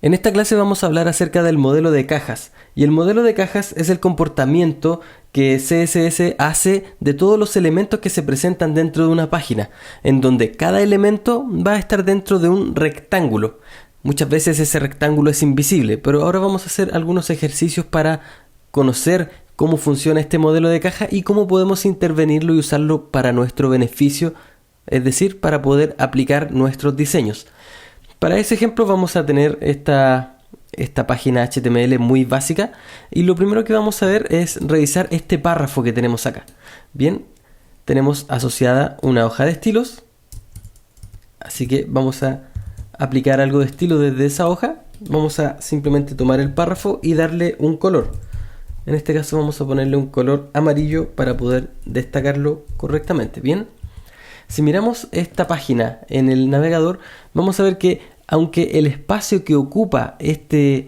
En esta clase vamos a hablar acerca del modelo de cajas, y el modelo de cajas es el comportamiento que CSS hace de todos los elementos que se presentan dentro de una página, en donde cada elemento va a estar dentro de un rectángulo. Muchas veces ese rectángulo es invisible, pero ahora vamos a hacer algunos ejercicios para conocer cómo funciona este modelo de caja y cómo podemos intervenirlo y usarlo para nuestro beneficio, es decir, para poder aplicar nuestros diseños. Para ese ejemplo vamos a tener esta página HTML muy básica, y lo primero que vamos a ver es revisar este párrafo que tenemos acá. Bien, tenemos asociada una hoja de estilos, así que vamos a aplicar algo de estilo desde esa hoja. Vamos a simplemente tomar el párrafo y darle un color. En este caso vamos a ponerle un color amarillo para poder destacarlo correctamente. Bien. Si miramos esta página en el navegador, vamos a ver que aunque el espacio que ocupa este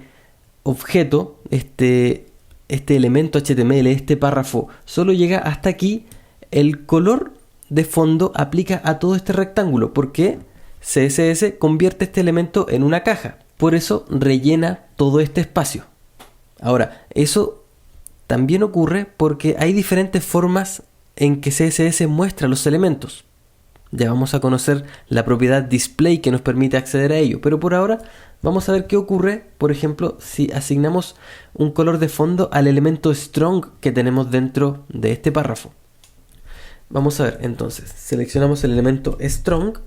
objeto, este elemento HTML, este párrafo, solo llega hasta aquí, el color de fondo aplica a todo este rectángulo, porque CSS convierte este elemento en una caja. Por eso rellena todo este espacio. Ahora, eso también ocurre porque hay diferentes formas en que CSS muestra los elementos. Ya vamos a conocer la propiedad display que nos permite acceder a ello, pero por ahora vamos a ver qué ocurre, por ejemplo, si asignamos un color de fondo al elemento strong que tenemos dentro de este párrafo. Vamos a ver, entonces, seleccionamos el elemento strong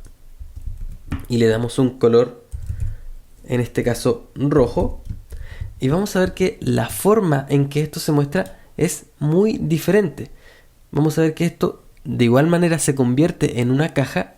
y le damos un color, en este caso rojo, y vamos a ver que la forma en que esto se muestra es muy diferente. Vamos a ver que esto de igual manera se convierte en una caja,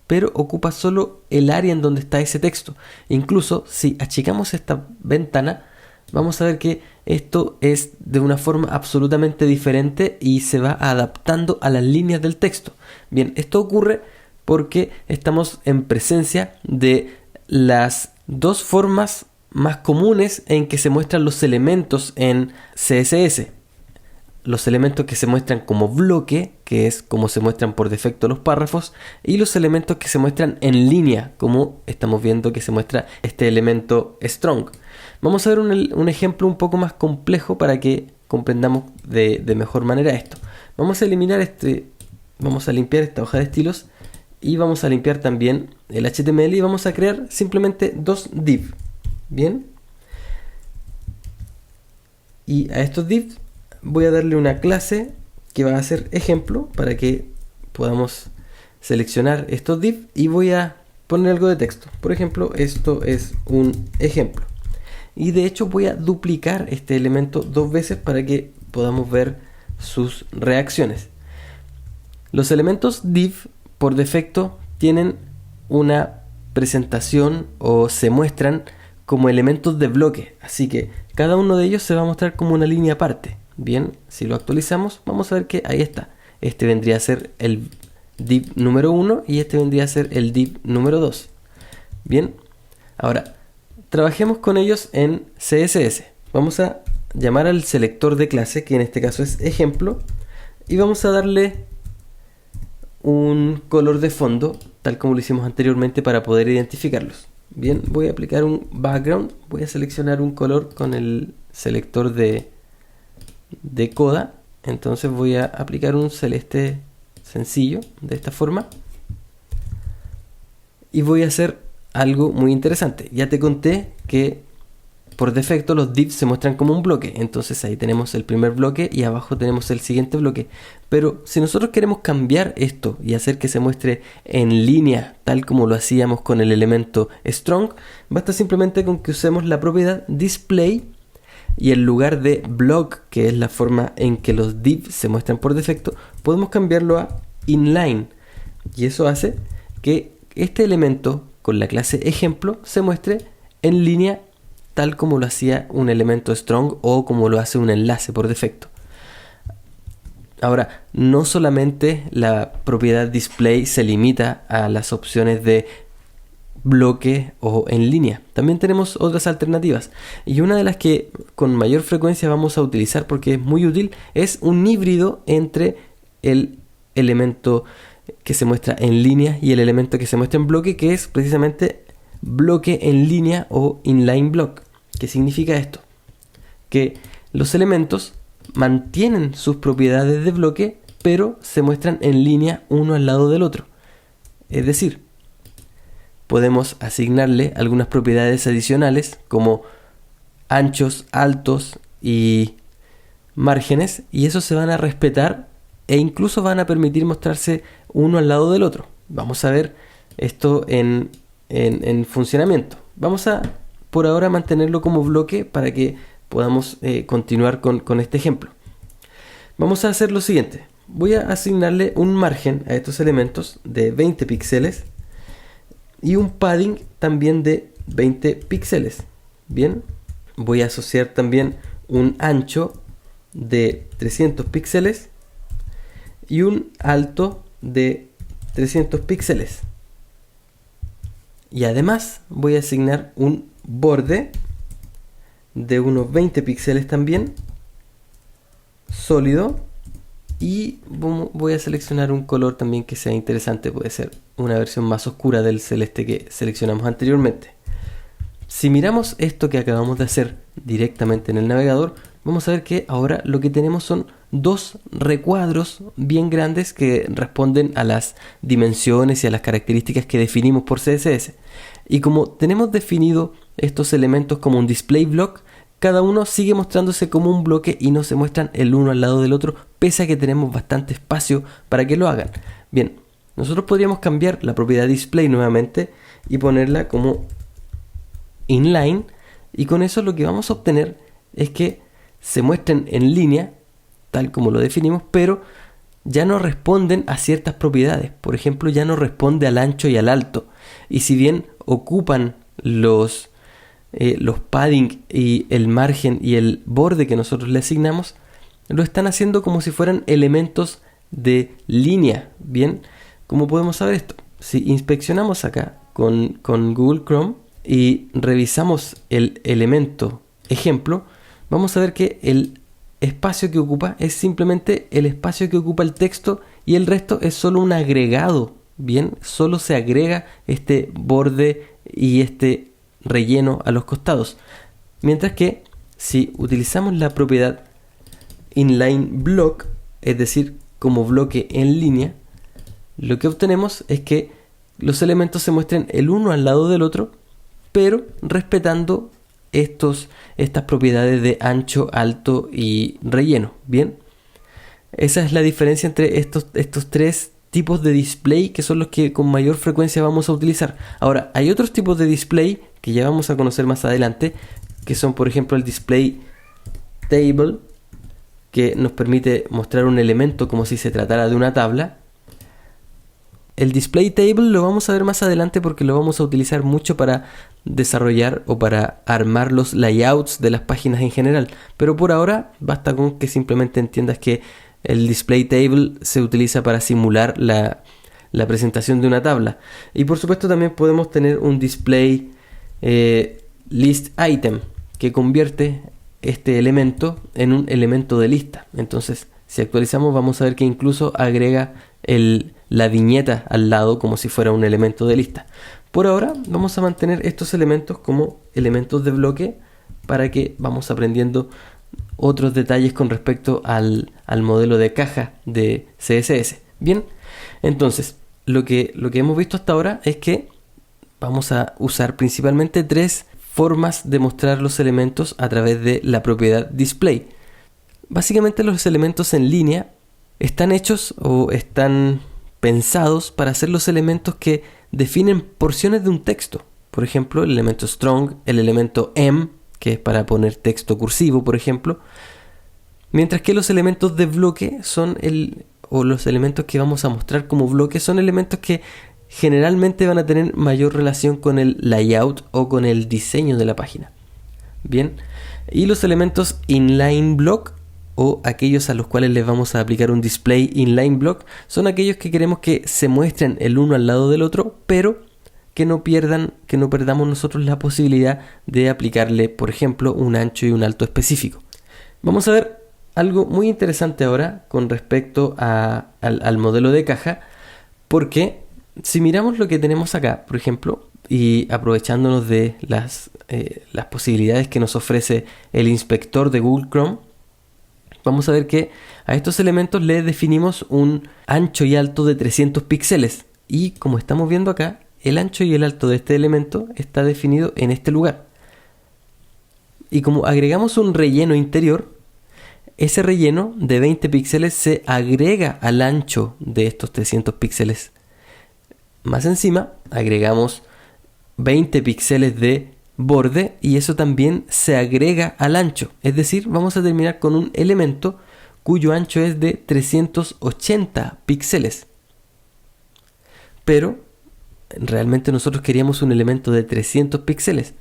pero ocupa solo el área en donde está ese texto. Incluso si achicamos esta ventana, vamos a ver que esto es de una forma absolutamente diferente y se va adaptando a las líneas del texto. Bien, esto ocurre porque estamos en presencia de las dos formas más comunes en que se muestran los elementos en CSS. Los elementos que se muestran como bloque, que es como se muestran por defecto los párrafos, y los elementos que se muestran en línea, como estamos viendo que se muestra este elemento strong. Vamos a ver un ejemplo un poco más complejo para que comprendamos de mejor manera esto. Vamos a eliminar vamos a limpiar esta hoja de estilos y vamos a limpiar también el HTML y vamos a crear simplemente dos div. Bien. Y a estos div voy a darle una clase que va a ser ejemplo para que podamos seleccionar estos div, y voy a poner algo de texto. Por ejemplo, esto es un ejemplo. Y de hecho voy a duplicar este elemento dos veces para que podamos ver sus reacciones. Los elementos div por defecto tienen una presentación o se muestran como elementos de bloque, así que cada uno de ellos se va a mostrar como una línea aparte. Bien, si lo actualizamos, vamos a ver que ahí está. Este vendría a ser el div número 1 y este vendría a ser el div número 2. Bien, ahora trabajemos con ellos en CSS. Vamos a llamar al selector de clase, que en este caso es ejemplo, y vamos a darle un color de fondo, tal como lo hicimos anteriormente, para poder identificarlos. Bien, voy a aplicar un background, voy a seleccionar un color con el selector de coda. Entonces voy a aplicar un celeste sencillo de esta forma y voy a hacer algo muy interesante. Ya te conté que por defecto los divs se muestran como un bloque, entonces ahí tenemos el primer bloque y abajo tenemos el siguiente bloque. Pero si nosotros queremos cambiar esto y hacer que se muestre en línea tal como lo hacíamos con el elemento strong, basta simplemente con que usemos la propiedad display y en lugar de block, que es la forma en que los divs se muestran por defecto, podemos cambiarlo a inline, y eso hace que este elemento con la clase ejemplo se muestre en línea tal como lo hacía un elemento strong o como lo hace un enlace por defecto. Ahora, no solamente la propiedad display se limita a las opciones de bloque o en línea, también tenemos otras alternativas, y una de las que con mayor frecuencia vamos a utilizar porque es muy útil es un híbrido entre el elemento que se muestra en línea y el elemento que se muestra en bloque, que es precisamente bloque en línea o inline block. ¿Qué significa esto? Que los elementos mantienen sus propiedades de bloque, pero se muestran en línea uno al lado del otro. Es decir, podemos asignarle algunas propiedades adicionales como anchos, altos y márgenes, y esos se van a respetar e incluso van a permitir mostrarse uno al lado del otro. Vamos a ver esto en funcionamiento. Vamos a por ahora mantenerlo como bloque para que podamos continuar con este ejemplo. Vamos a hacer lo siguiente. Voy a asignarle un margen a estos elementos de 20 píxeles y un padding también de 20 píxeles. Bien, voy a asociar también un ancho de 300 píxeles y un alto de 300 píxeles. Y además voy a asignar un borde de unos 20 píxeles también, sólido, y voy a seleccionar un color también que sea interesante. Puede ser una versión más oscura del celeste que seleccionamos anteriormente. Si miramos esto que acabamos de hacer directamente en el navegador, vamos a ver que ahora lo que tenemos son dos recuadros bien grandes que responden a las dimensiones y a las características que definimos por CSS. Y como tenemos definido estos elementos como un display block, cada uno sigue mostrándose como un bloque y no se muestran el uno al lado del otro, pese a que tenemos bastante espacio para que lo hagan. Bien, nosotros podríamos cambiar la propiedad display nuevamente y ponerla como inline, y con eso lo que vamos a obtener es que se muestren en línea, tal como lo definimos, pero ya no responden a ciertas propiedades. Por ejemplo, ya no responde al ancho y al alto. Y si bien ocupan los padding y el margen y el borde que nosotros le asignamos, lo están haciendo como si fueran elementos de línea. Bien, ¿cómo podemos saber esto? Si inspeccionamos acá con Google Chrome y revisamos el elemento ejemplo, vamos a ver que el espacio que ocupa es simplemente el espacio que ocupa el texto y el resto es solo un agregado. Bien, solo se agrega este borde y este relleno a los costados. Mientras que si utilizamos la propiedad inline block, es decir, como bloque en línea, lo que obtenemos es que los elementos se muestren el uno al lado del otro, pero respetando estas propiedades de ancho, alto y relleno. Bien, esa es la diferencia entre estos tres tipos de display, que son los que con mayor frecuencia vamos a utilizar. Ahora, hay otros tipos de display que ya vamos a conocer más adelante, que son por ejemplo el display table, que nos permite mostrar un elemento como si se tratara de una tabla. El display table lo vamos a ver más adelante porque lo vamos a utilizar mucho para desarrollar o para armar los layouts de las páginas en general. Pero por ahora basta con que simplemente entiendas que el display table se utiliza para simular la presentación de una tabla. Y por supuesto también podemos tener un display list item, que convierte este elemento en un elemento de lista. Entonces, si actualizamos, vamos a ver que incluso agrega la viñeta al lado como si fuera un elemento de lista. Por ahora vamos a mantener estos elementos como elementos de bloque para que vamos aprendiendo otros detalles con respecto al modelo de caja de CSS. Bien, entonces lo que hemos visto hasta ahora es que vamos a usar principalmente tres formas de mostrar los elementos a través de la propiedad display. Básicamente los elementos en línea están hechos o están pensados para ser los elementos que definen porciones de un texto. Por ejemplo, el elemento strong, el elemento M, que es para poner texto cursivo, por ejemplo. Mientras que los elementos de bloque son los elementos que vamos a mostrar como bloque son elementos que generalmente van a tener mayor relación con el layout o con el diseño de la página. Bien, y los elementos inline block, o aquellos a los cuales les vamos a aplicar un display inline block, son aquellos que queremos que se muestren el uno al lado del otro, pero que no perdamos nosotros la posibilidad de aplicarle, por ejemplo, un ancho y un alto específico. Vamos a ver algo muy interesante ahora con respecto al modelo de caja, porque si miramos lo que tenemos acá, por ejemplo, y aprovechándonos de las posibilidades que nos ofrece el inspector de Google Chrome, vamos a ver que a estos elementos le definimos un ancho y alto de 300 píxeles. Y como estamos viendo acá, el ancho y el alto de este elemento está definido en este lugar. Y como agregamos un relleno interior, ese relleno de 20 píxeles se agrega al ancho de estos 300 píxeles. Más encima, agregamos 20 píxeles de borde y eso también se agrega al ancho. Es decir, vamos a terminar con un elemento cuyo ancho es de 380 píxeles. Pero realmente nosotros queríamos un elemento de 300 píxeles.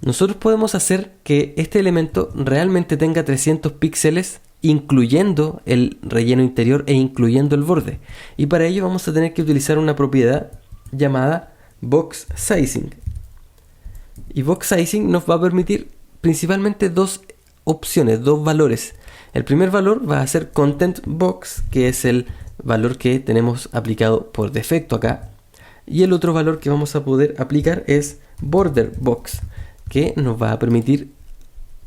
Nosotros podemos hacer que este elemento realmente tenga 300 píxeles, incluyendo el relleno interior e incluyendo el borde. Y para ello vamos a tener que utilizar una propiedad llamada Box Sizing. Y Box Sizing nos va a permitir principalmente dos opciones, dos valores. El primer valor va a ser Content Box, que es el valor que tenemos aplicado por defecto acá. Y el otro valor que vamos a poder aplicar es Border Box, que nos va a permitir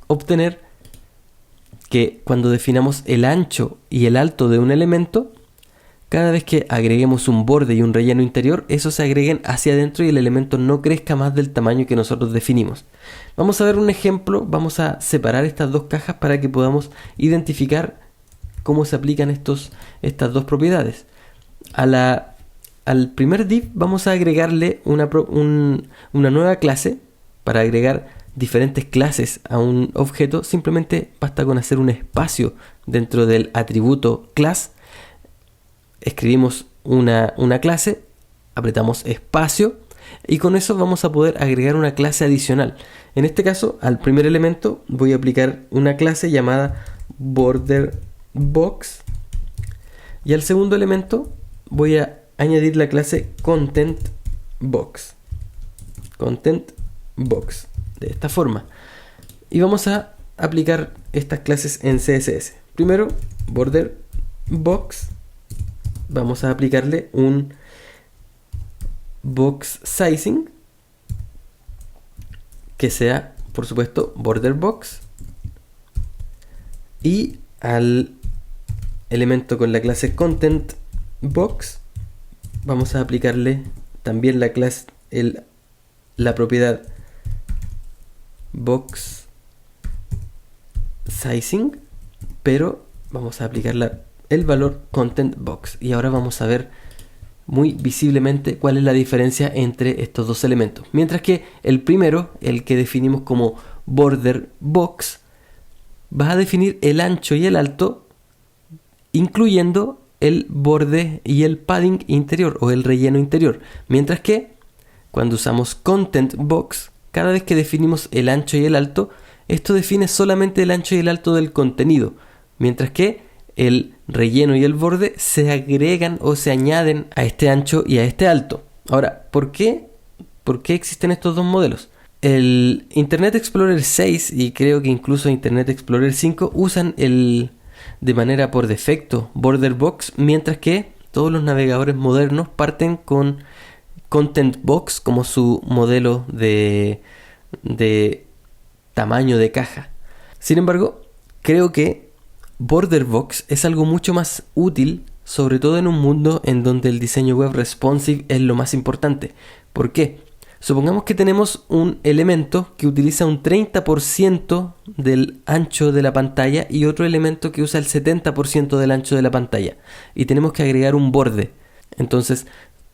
obtener que cuando definamos el ancho y el alto de un elemento, cada vez que agreguemos un borde y un relleno interior, esos se agreguen hacia adentro y el elemento no crezca más del tamaño que nosotros definimos. Vamos a ver un ejemplo, vamos a separar estas dos cajas para que podamos identificar cómo se aplican estas dos propiedades. Al primer div vamos a agregarle una nueva clase. Para agregar diferentes clases a un objeto, simplemente basta con hacer un espacio dentro del atributo class. Escribimos una clase, apretamos espacio y con eso vamos a poder agregar una clase adicional. En este caso, al primer elemento voy a aplicar una clase llamada Border Box y al segundo elemento voy a añadir la clase Content Box. De esta forma. Y vamos a aplicar estas clases en CSS. Primero, Border Box. Vamos a aplicarle un Box Sizing que sea, por supuesto, Border Box. Y al elemento con la clase Content Box vamos a aplicarle también la clase, la propiedad Box Sizing, pero vamos a aplicar el valor Content Box. Y ahora vamos a ver muy visiblemente cuál es la diferencia entre estos dos elementos. Mientras que el primero, el que definimos como Border Box, va a definir el ancho y el alto, incluyendo el borde y el padding interior o el relleno interior. Mientras que cuando usamos Content Box, cada vez que definimos el ancho y el alto, esto define solamente el ancho y el alto del contenido, mientras que el relleno y el borde se agregan o se añaden a este ancho y a este alto. Ahora, ¿por qué existen estos dos modelos? El Internet Explorer 6 y creo que incluso Internet Explorer 5 usan de manera por defecto Border Box, mientras que todos los navegadores modernos parten con Content Box como su modelo de tamaño de caja. Sin embargo, creo que Border Box es algo mucho más útil, sobre todo en un mundo en donde el diseño web responsive es lo más importante. ¿Por qué? Supongamos que tenemos un elemento que utiliza un 30% del ancho de la pantalla y otro elemento que usa el 70% del ancho de la pantalla. Y tenemos que agregar un borde. Entonces,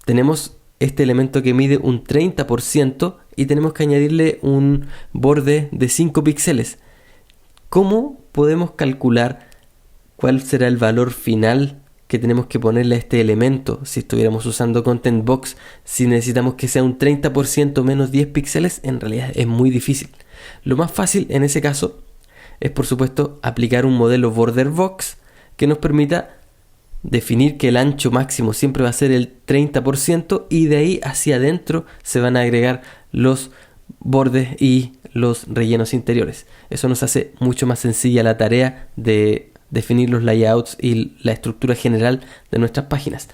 tenemos este elemento que mide un 30% y tenemos que añadirle un borde de 5 píxeles. ¿Cómo podemos calcular cuál será el valor final que tenemos que ponerle a este elemento si estuviéramos usando Content Box? Si necesitamos que sea un 30% menos 10 píxeles, en realidad es muy difícil. Lo más fácil en ese caso es, por supuesto, aplicar un modelo Border Box que nos permita definir que el ancho máximo siempre va a ser el 30% y de ahí hacia adentro se van a agregar los bordes y los rellenos interiores. Eso nos hace mucho más sencilla la tarea de definir los layouts y la estructura general de nuestras páginas.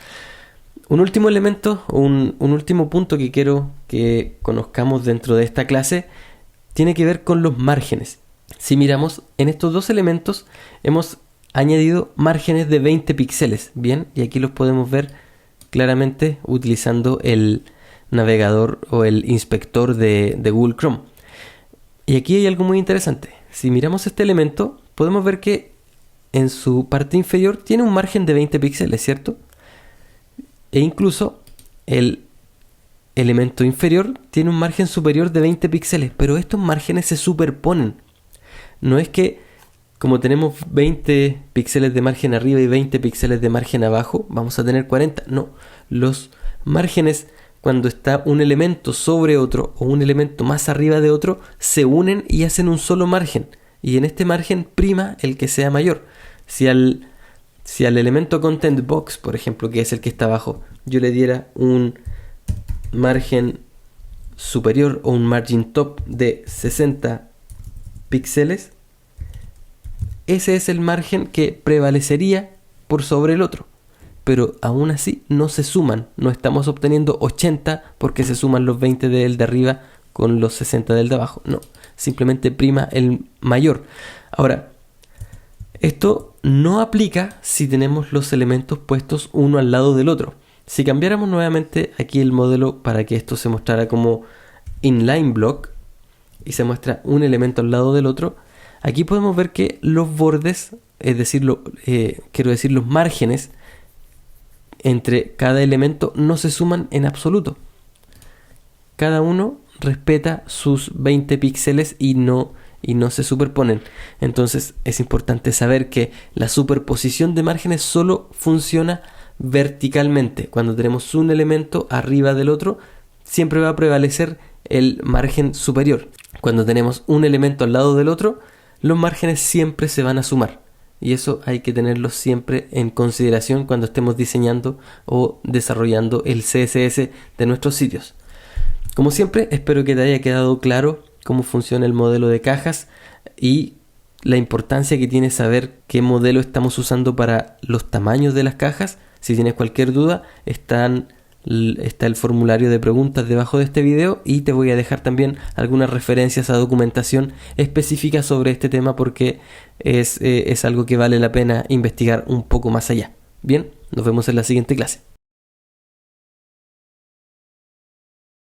Un último elemento, un último punto que quiero que conozcamos dentro de esta clase tiene que ver con los márgenes. Si miramos, en estos dos elementos hemos añadido márgenes de 20 píxeles, ¿bien? Y aquí los podemos ver claramente utilizando el navegador o el inspector de Google Chrome. Y aquí hay algo muy interesante. Si miramos este elemento, podemos ver que en su parte inferior tiene un margen de 20 píxeles, ¿cierto? E incluso el elemento inferior tiene un margen superior de 20 píxeles, pero estos márgenes se superponen. No es que como tenemos 20 píxeles de margen arriba y 20 píxeles de margen abajo, vamos a tener 40. No, los márgenes cuando está un elemento sobre otro o un elemento más arriba de otro, se unen y hacen un solo margen. Y en este margen prima el que sea mayor. Si al elemento content box, por ejemplo, que es el que está abajo, yo le diera un margen superior o un margin top de 60 píxeles, ese es el margen que prevalecería por sobre el otro. Pero aún así no se suman, no estamos obteniendo 80 porque se suman los 20 del de arriba con los 60 del de abajo. No, simplemente prima el mayor. Ahora, esto no aplica si tenemos los elementos puestos uno al lado del otro. Si cambiáramos nuevamente aquí el modelo para que esto se mostrara como inline block y se muestra un elemento al lado del otro, aquí podemos ver que los bordes, es decir, los márgenes entre cada elemento no se suman en absoluto. Cada uno respeta sus 20 píxeles y no se superponen. Entonces es importante saber que la superposición de márgenes solo funciona verticalmente. Cuando tenemos un elemento arriba del otro, siempre va a prevalecer el margen superior. Cuando tenemos un elemento al lado del otro, los márgenes siempre se van a sumar. Y eso hay que tenerlo siempre en consideración cuando estemos diseñando o desarrollando el CSS de nuestros sitios. Como siempre, espero que te haya quedado claro cómo funciona el modelo de cajas y la importancia que tiene saber qué modelo estamos usando para los tamaños de las cajas. Si tienes cualquier duda, está el formulario de preguntas debajo de este video y te voy a dejar también algunas referencias a documentación específica sobre este tema porque es algo que vale la pena investigar un poco más allá. Bien, nos vemos en la siguiente clase.